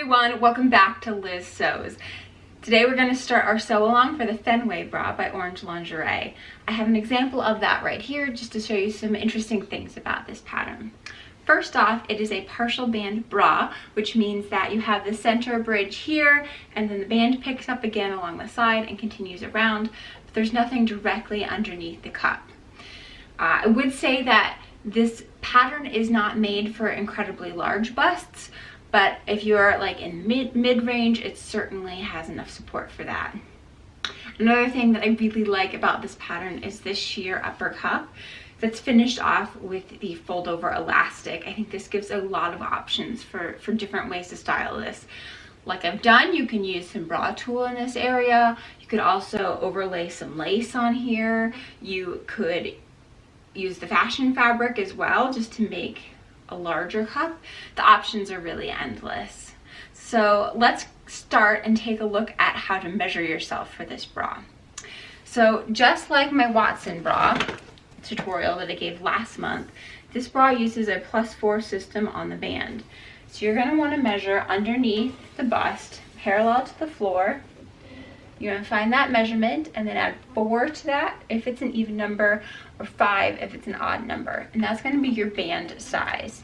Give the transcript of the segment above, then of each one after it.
everyone, welcome back to Liz Sews. Today we're going to start our sew along for the Fenway bra by Orange Lingerie. I have an example of that right here just to show you some interesting things about this pattern. First off, it is a partial band bra, which means that you have the center bridge here and then the band picks up again along the side and continues around, but there's nothing directly underneath the cup. I would say that this pattern is not made for incredibly large busts, but if you're like in mid-range, it certainly has enough support for that. Another thing that I really like about this pattern is this sheer upper cup that's finished off with the fold over elastic. I think this gives a lot of options for different ways to style this. Like I've done, you can use some bra tulle in this area. You could also overlay some lace on here. You could use the fashion fabric as well just to make a larger cup. The options are really endless. So let's start and take a look at how to measure yourself for this bra. So just like my Watson bra tutorial that I gave last month, this bra uses a +4 system on the band. So you're going to want to measure underneath the bust parallel to the floor. You're going to find that measurement and then add 4 to that if it's an even number, or 5 if it's an odd number, and that's going to be your band size.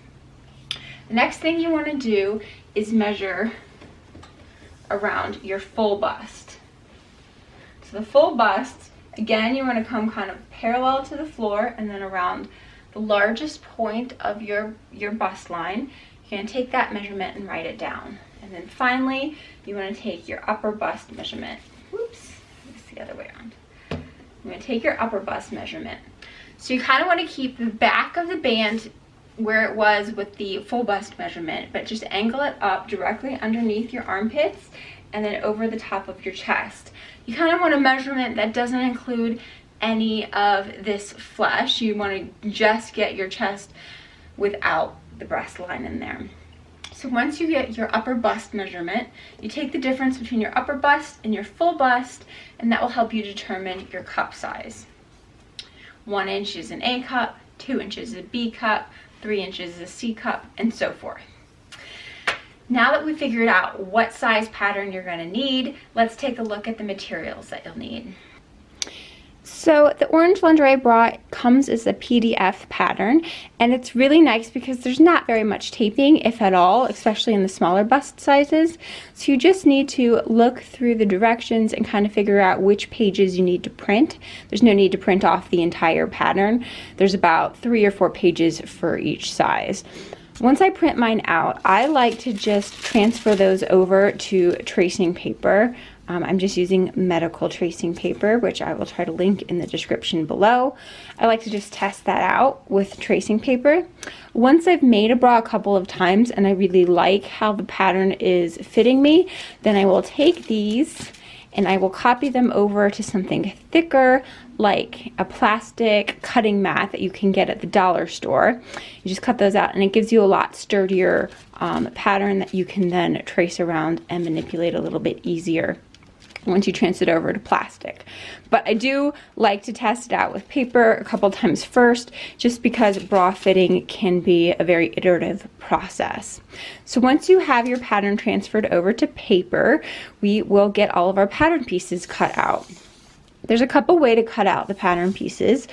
The next thing you want to do is measure around your full bust. So the full bust, again, you want to come kind of parallel to the floor and then around the largest point of your bust line. You're going to take that measurement and write it down. And then finally, you want to take your upper bust measurement. Whoops, it's the other way around. I'm going to take your upper bust measurement. So you kind of want to keep the back of the band where it was with the full bust measurement, but just angle it up directly underneath your armpits and then over the top of your chest. You kind of want a measurement that doesn't include any of this flesh. You want to just get your chest without the breast line in there. So once you get your upper bust measurement, you take the difference between your upper bust and your full bust, and that will help you determine your cup size. 1 inch is an A cup, 2 inches is a B cup, 3 inches is a C cup, and so forth. Now that we figured out what size pattern you're going to need, let's take a look at the materials that you'll need. So the Orange Lingerie bra comes as a PDF pattern, and it's really nice because there's not very much taping, if at all, especially in the smaller bust sizes. So you just need to look through the directions and kind of figure out which pages you need to print. There's no need to print off the entire pattern. There's about 3 or 4 pages for each size. Once I print mine out, I like to just transfer those over to tracing paper. I'm just using medical tracing paper, which I will try to link in the description below. I like to just test that out with tracing paper. Once I've made a bra a couple of times and I really like how the pattern is fitting me, then I will take these and I will copy them over to something thicker, like a plastic cutting mat that you can get at the dollar store. You just cut those out and it gives you a lot sturdier pattern that you can then trace around and manipulate a little bit easier once you transfer it over to plastic. But I do like to test it out with paper a couple times first, just because bra fitting can be a very iterative process. So once you have your pattern transferred over to paper, we will get all of our pattern pieces cut out. There's a couple ways to cut out the pattern pieces.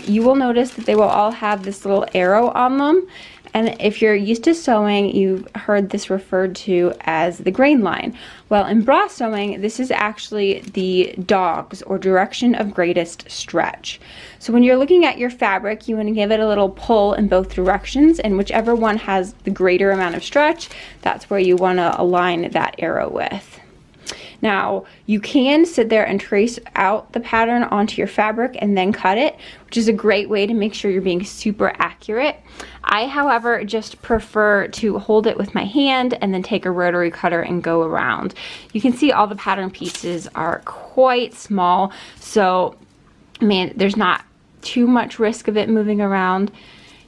You will notice that they will all have this little arrow on them. And if you're used to sewing, you've heard this referred to as the grain line. Well, in bra sewing, this is actually the dogs, or direction of greatest stretch. So when you're looking at your fabric, you want to give it a little pull in both directions, and whichever one has the greater amount of stretch, that's where you want to align that arrow with. Now, you can sit there and trace out the pattern onto your fabric and then cut it, which is a great way to make sure you're being super accurate. I, however, just prefer to hold it with my hand and then take a rotary cutter and go around. You can see all the pattern pieces are quite small, so there's not too much risk of it moving around.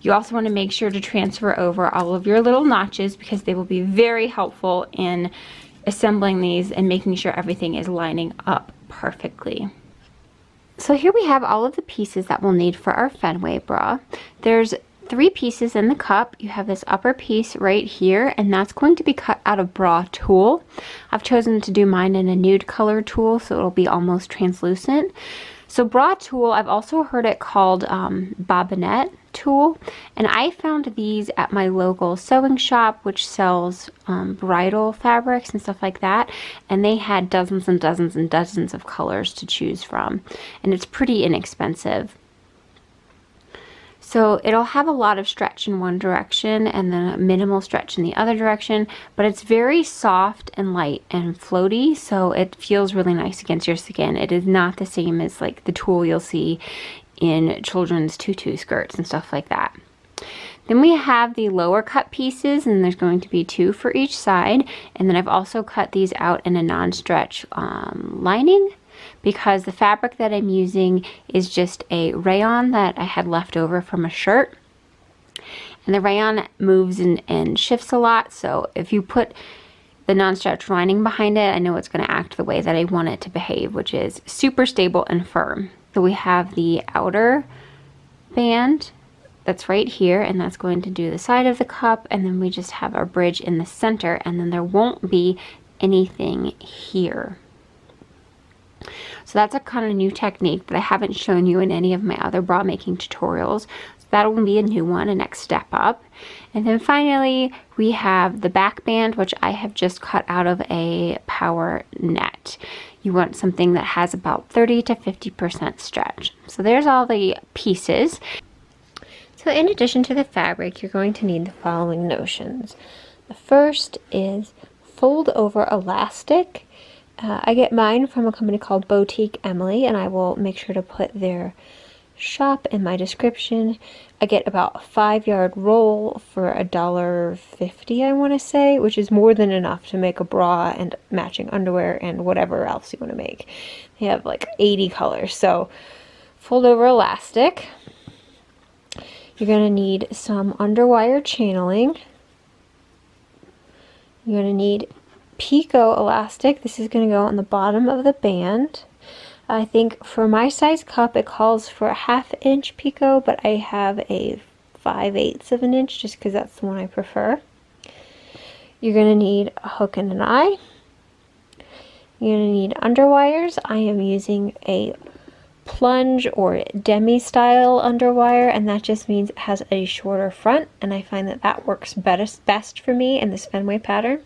You also want to make sure to transfer over all of your little notches because they will be very helpful in assembling these and making sure everything is lining up perfectly. So here we have all of the pieces that we'll need for our Fenway bra. There's 3 pieces in the cup. You have this upper piece right here, and that's going to be cut out of bra tulle. I've chosen to do mine in a nude color tulle, so it'll be almost translucent. So bra tulle, I've also heard it called Bobbinet Tulle, and I found these at my local sewing shop, which sells bridal fabrics and stuff like that, and they had dozens and dozens and dozens of colors to choose from, and it's pretty inexpensive. So it'll have a lot of stretch in one direction and then a minimal stretch in the other direction, but it's very soft and light and floaty, so it feels really nice against your skin. It is not the same as like the tulle you'll see in children's tutu skirts and stuff like that. Then we have the lower cut pieces, and there's going to be 2 for each side, and then I've also cut these out in a non-stretch lining, because the fabric that I'm using is just a rayon that I had left over from a shirt. And the rayon moves and shifts a lot, so if you put the non-stretch lining behind it, I know it's going to act the way that I want it to behave, which is super stable and firm. So we have the outer band that's right here, and that's going to do the side of the cup, and then we just have our bridge in the center, and then there won't be anything here. So that's a kind of new technique that I haven't shown you in any of my other bra making tutorials. So that'll be a new one, a next step up. And then finally, we have the back band, which I have just cut out of a power net. You want something that has about 30 to 50% stretch. So there's all the pieces. So in addition to the fabric, you're going to need the following notions. The first is fold over elastic. I get mine from a company called Boutique Emily, and I will make sure to put their shop in my description. I get about a 5-yard roll for $1.50, I want to say, which is more than enough to make a bra and matching underwear and whatever else you want to make. They have like 80 colors. So fold over elastic. You're going to need some underwire channeling. You're going to need Picot Elastic. This is going to go on the bottom of the band. I think for my size cup it calls for a 1/2 inch Picot, but I have a 5/8 of an inch just because that's the one I prefer. You're going to need a hook and an eye. You're going to need underwires. I am using a plunge or demi style underwire, and that just means it has a shorter front, and I find that that works best for me in this Fenway pattern.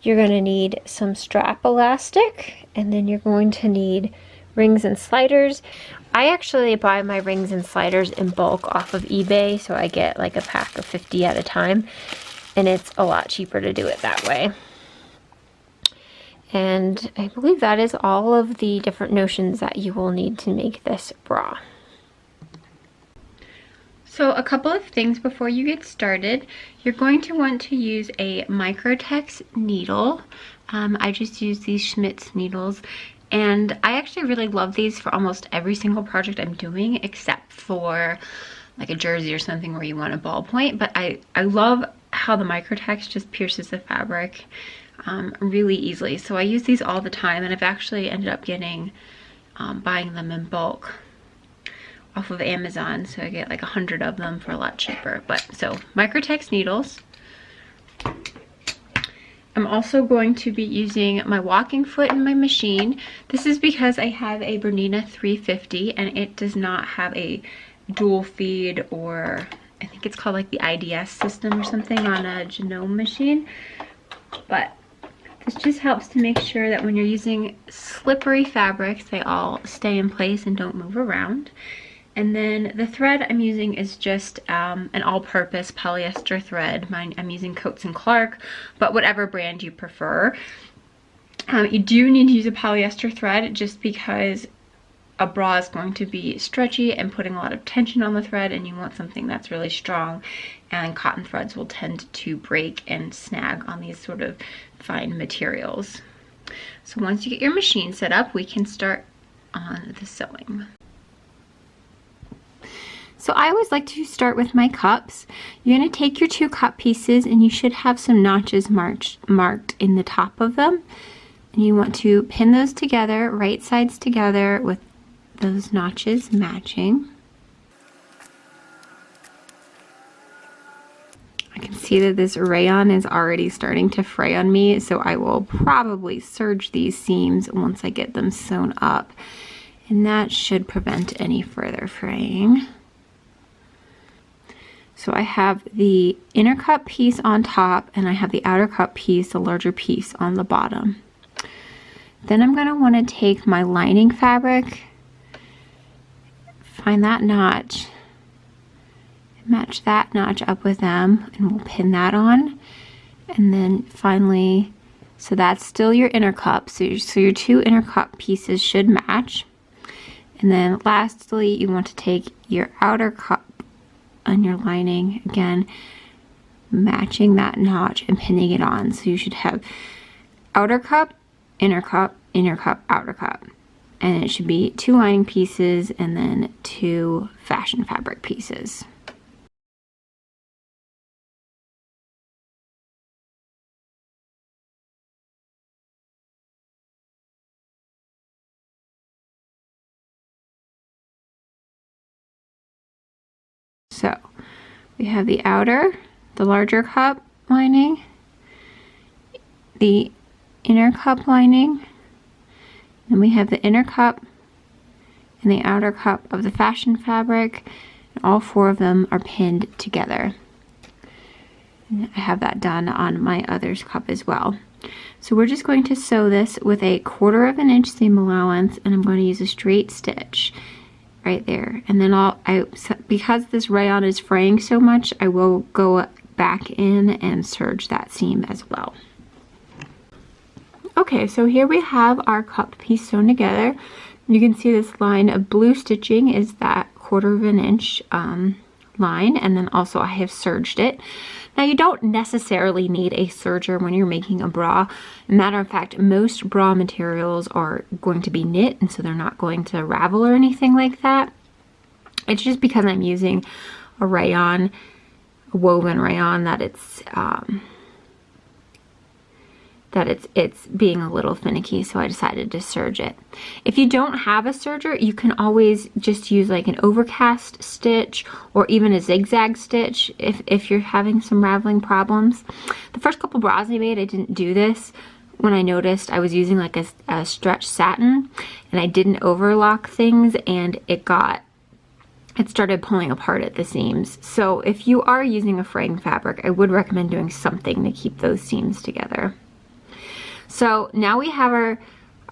You're going to need some strap elastic, and then you're going to need rings and sliders. I actually buy my rings and sliders in bulk off of eBay, so I get like a pack of 50 at a time, and it's a lot cheaper to do it that way. And I believe that is all of the different notions that you will need to make this bra. So a couple of things before you get started. You're going to want to use a Microtex needle. I just use these Schmidt's needles, and I actually really love these for almost every single project I'm doing, except for like a jersey or something where you want a ballpoint. But I love how the Microtex just pierces the fabric really easily. So I use these all the time, and I've actually ended up getting buying them in bulk off of Amazon, so I get like 100 of them for a lot cheaper. But so Microtex needles. I'm also going to be using my walking foot in my machine. This is because I have a Bernina 350 and it does not have a dual feed, or I think it's called like the IDS system or something on a Genome machine. But this just helps to make sure that when you're using slippery fabrics, they all stay in place and don't move around. And then the thread I'm using is just an all-purpose polyester thread. I'm using Coats & Clark, but whatever brand you prefer. You do need to use a polyester thread just because a bra is going to be stretchy and putting a lot of tension on the thread, and you want something that's really strong, and cotton threads will tend to break and snag on these sort of fine materials. So once you get your machine set up, we can start on the sewing. So I always like to start with my cups. You're going to take your 2 cup pieces, and you should have some notches marked in the top of them. And you want to pin those together, right sides together with those notches matching. can see that this rayon is already starting to fray on me, so I will probably serge these seams once I get them sewn up, and that should prevent any further fraying. So I have the inner cut piece on top, and I have the outer cut piece, the larger piece, on the bottom. Then I'm going to want to take my lining fabric, find that notch, match that notch up with them, and we'll pin that on. And then finally, so that's still your inner cup, so your two inner cup pieces should match. And then lastly, you want to take your outer cup on your lining, again matching that notch and pinning it on. So you should have outer cup, inner cup, outer cup, and it should be two lining pieces and then two fashion fabric pieces. So we have the outer, the larger cup lining, the inner cup lining, then we have the inner cup and the outer cup of the fashion fabric, and all four of them are pinned together. And I have that done on my other's cup as well. So we're just going to sew this with a 1/4 inch seam allowance, and I'm going to use a straight stitch right there. And then because this rayon is fraying so much, I will go back in and serge that seam as well. Okay, so here we have our cup piece sewn together. You can see this line of blue stitching is that 1/4 inch line, and then also I have serged it. Now you don't necessarily need a serger when you're making a bra. Matter of fact, most bra materials are going to be knit, and so they're not going to ravel or anything like that. It's just because I'm using a rayon, a woven rayon, that it's being a little finicky, so I decided to serge it. If you don't have a serger, you can always just use like an overcast stitch or even a zigzag stitch if you're having some raveling problems. The first couple bras I made, I didn't do this when I noticed I was using like a stretch satin and I didn't overlock things, and it started pulling apart at the seams. So if you are using a fraying fabric, I would recommend doing something to keep those seams together. So now we have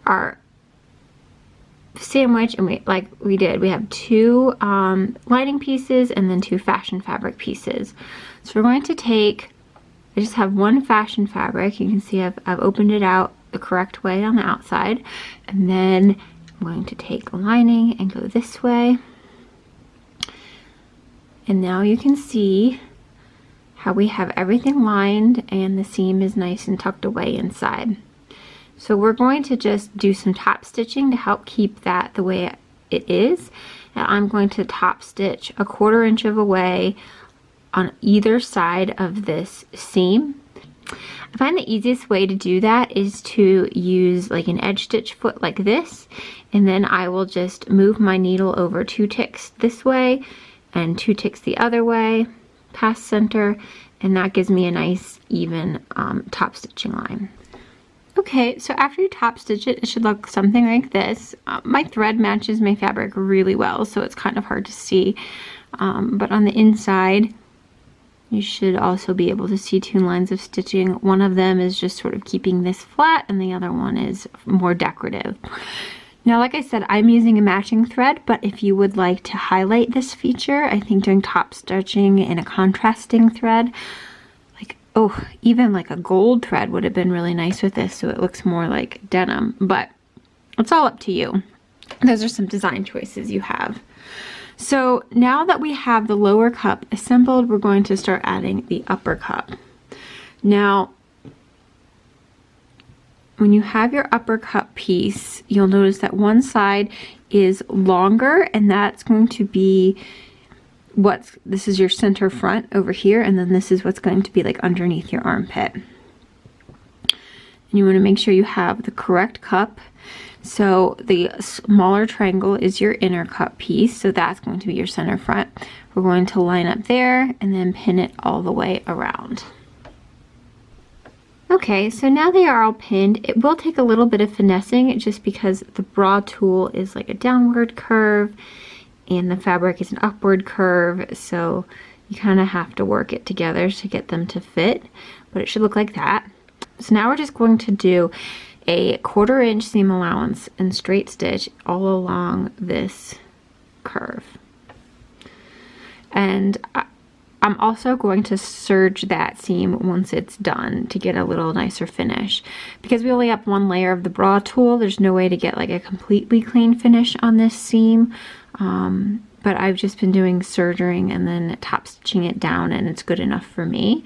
our sandwich, and we have two lining pieces and then two fashion fabric pieces. So we're going to take, I just have one fashion fabric. You can see I've opened it out the correct way on the outside, and then I'm going to take a lining and go this way. And now you can see how we have everything lined and the seam is nice and tucked away inside. So we're going to just do some top stitching to help keep that the way it is. And I'm going to top stitch a 1/4 inch of away on either side of this seam. I find the easiest way to do that is to use like an edge stitch foot like this, and then I will just move my needle over 2 ticks this way and 2 ticks the other way past center, and that gives me a nice even top stitching line. Okay, so after you top stitch it, it should look something like this. My thread matches my fabric really well, so it's kind of hard to see, but on the inside you should also be able to see 2 lines of stitching. One of them is just sort of keeping this flat, and the other one is more decorative. Now, like I said, I'm using a matching thread, but if you would like to highlight this feature, I think doing top stitching in a contrasting thread, even like a gold thread would have been really nice with this, so it looks more like denim, but it's all up to you. Those are some design choices you have. So now that we have the lower cup assembled, we're going to start adding the upper cup. Now, when you have your upper cup piece, you'll notice that one side is longer, and that's going to be this is your center front over here, and then this is what's going to be like underneath your armpit. And you want to make sure you have the correct cup. So the smaller triangle is your inner cup piece, so that's going to be your center front. we're going to line up there and then pin it all the way around. Okay, so now they are all pinned. It will take a little bit of finessing just because the bra tool is like a downward curve and the fabric is an upward curve, so you kind of have to work it together to get them to fit, but it should look like that. So now we're just going to do a 1/4 inch seam allowance and straight stitch all along this curve. And I'm also going to serge that seam once it's done to get a little nicer finish. Because we only have 1 layer of the bra tool, there's no way to get like a completely clean finish on this seam. But I've just been doing serging and then top stitching it down, and it's good enough for me.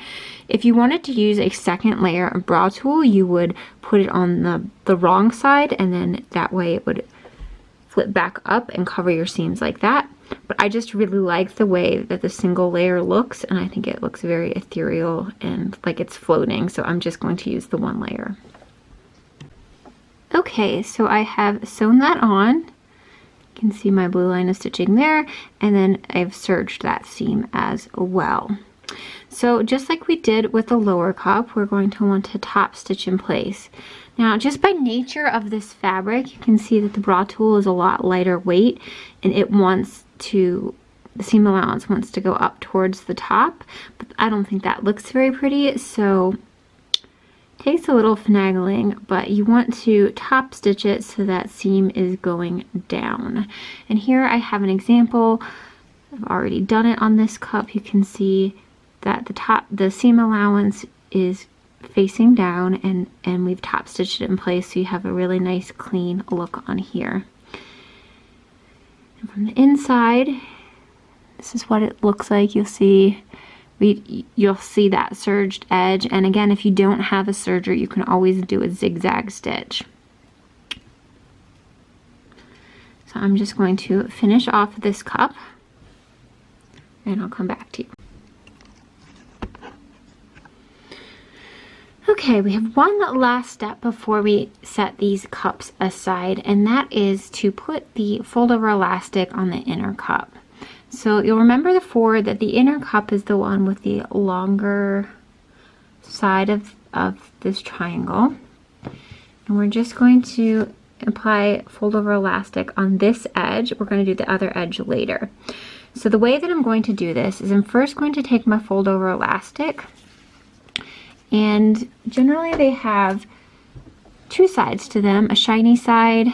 If you wanted to use a 2nd layer of bra tool, you would put it on the wrong side, and then that way it would flip back up and cover your seams like that. But I just really like the way that the single layer looks, and I think it looks very ethereal and like it's floating, so I'm just going to use the 1 layer. Okay, so I have sewn that on. You can see my blue line of stitching there, and then I've serged that seam as well. So just like we did with the lower cup, we're going to want to top stitch in place. Now, just by nature of this fabric, you can see that the bra tool is a lot lighter weight, and it wants to, the seam allowance wants to go up towards the top, but I don't think that looks very pretty, so it takes a little finagling, but you want to top stitch it so that seam is going down. And here I have an example. I've already done it on this cup. You can see that the seam allowance is facing down, and we've top stitched it in place, so you have a really nice clean look on here. And from the inside, this is what it looks like. You'll see that serged edge, and again, if you don't have a serger, you can always do a zigzag stitch. So I'm just going to finish off this cup, and I'll come back to you. Okay, we have one last step before we set these cups aside, and that is to put the fold over elastic on the inner cup. So you'll remember before that the inner cup is the one with the longer side of this triangle. And we're just going to apply fold over elastic on this edge. We're going to do the other edge later. So the way that I'm going to do this is I'm first going to take my fold over elastic, and generally they have 2 sides to them, a shiny side.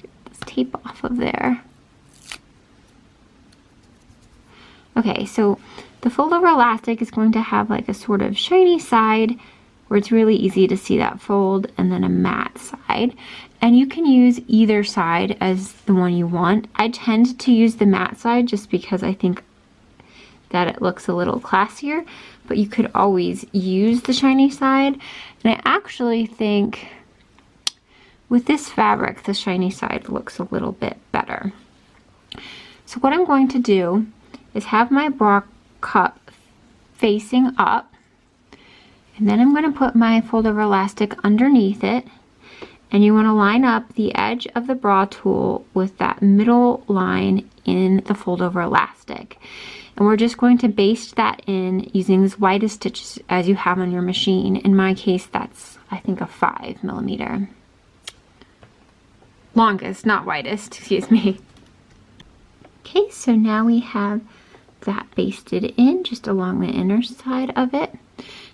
Get this tape off of there. Okay, so the fold over elastic is going to have like a sort of shiny side where it's really easy to see that fold, and then a matte side. And you can use either side as the one you want. I tend to use the matte side just because I think that it looks a little classier, but you could always use the shiny side. And I actually think with this fabric, the shiny side looks a little bit better. So what I'm going to do is have my bra cup facing up, and then I'm going to put my fold over elastic underneath it, and you want to line up the edge of the bra tool with that middle line in the fold over elastic. And we're just going to baste that in using as wide a stitch as you have on your machine. In my case, that's, I think, a 5mm. Longest, not widest, excuse me. Okay, so now we have that basted in just along the inner side of it.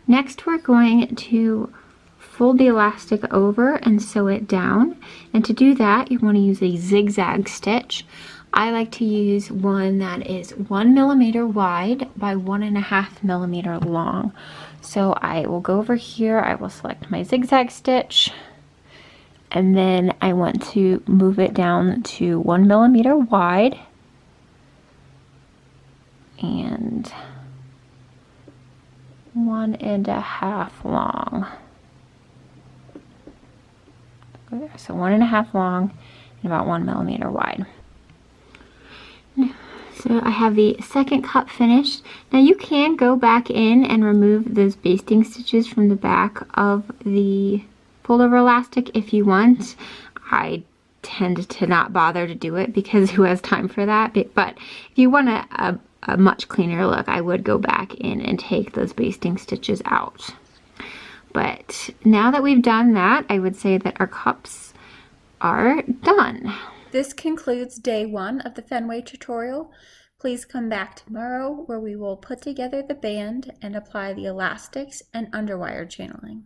Next, we're going to fold the elastic over and sew it down. And to do that, you want to use a zigzag stitch. I like to use one that is 1mm wide by 1.5mm long. So I will go over here, I will select my zigzag stitch, and then I want to move it down to 1mm wide and 1.5 long. So 1.5 long and about 1mm wide. So I have the second cup finished. Now you can go back in and remove those basting stitches from the back of the fold over elastic if you want. I tend to not bother to do it because who has time for that? But if you want a much cleaner look, I would go back in and take those basting stitches out. But now that we've done that, I would say that our cups are done. This concludes day 1 of the Fenway tutorial. Please come back tomorrow where we will put together the band and apply the elastics and underwire channeling.